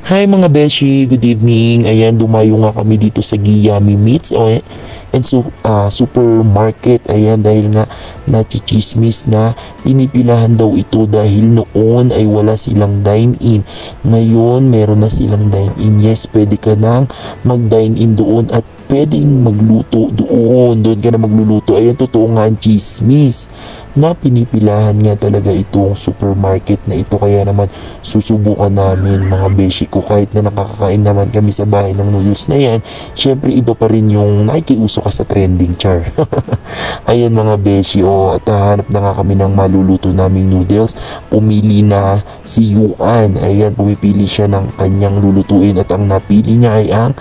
Hi mga beshi, good evening. Ayan, dumayo nga kami dito sa Giyami Meats and supermarket. Ayan, dahil nga nachichismis na pinipilahan daw ito dahil noon ay wala silang dine-in. Ngayon, meron na silang dine-in. Yes, pwede ka nang mag-dine-in doon at pwedeng magluto doon. Doon ka na magluluto. Ayan, totoo nga ang chismis na pinipilahan nga talaga itong supermarket na ito. Kaya naman susubukan namin mga beshi ko, kahit na nakakakain naman kami sa bahay ng noodles na yan, syempre iba pa rin yung nakikiuso ka sa trending, char. Ayan mga beshi, at hanap na nga kami ng maluluto naming noodles. Pumili na si Yuan. Ayan, pumipili siya ng kanyang lulutuin at ang napili niya ay ang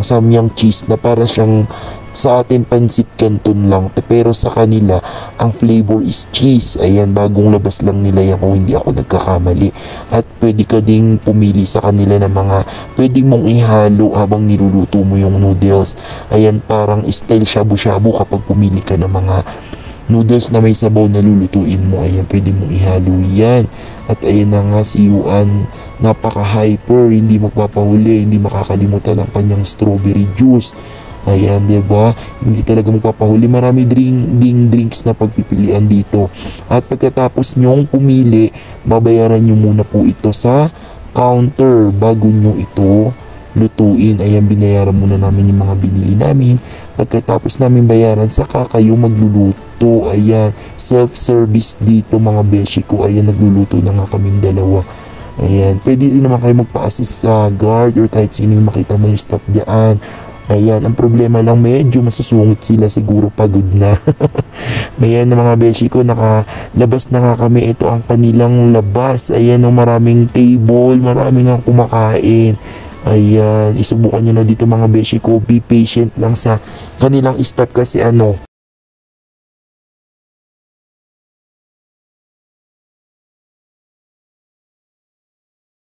samyang cheese na para siyang sa atin pansit canton lang, pero sa kanila ang flavor is cheese. Ayan, bagong labas lang nila yan kung hindi ako nagkakamali. At pwede ka ding pumili sa kanila ng mga pwedeng mong ihalo habang niluluto mo yung noodles. Ayan, parang style shabu-shabu kapag pumili ka ng mga noodles na may sabaw na lulutuin mo. Ayan, pwede mong ihalo yan. At ayan na nga si Yuan, napaka-hyper, hindi magpapahuli, hindi makakalimutan ang kanyang strawberry juice. Ayan, diba? Hindi talaga magpapahuli. Marami drinks na pagpipilian dito. At pagkatapos nyong pumili, babayaran nyo muna po ito sa counter bago nyo ito lutuin. Ayan, binayaran muna namin yung mga binili namin. Pagkatapos namin bayaran, saka kayo magluluto. Ayan, self-service dito mga beshi ko. Ayan, nagluluto na nga kaming dalawa. Ayan, pwede rin naman kayo magpa-assist sa guard or kahit sino yung makita mong staff dyan. Ayan, ang problema lang medyo masusungit sila, siguro pagod na. Ayan na mga beshi ko, nakalabas na nga kami. Ito ang kanilang labas. Ayan, maraming table, maraming ang kumakain. Ayan, isubukan nyo na dito mga beshi ko. Be patient lang sa kanilang staff kasi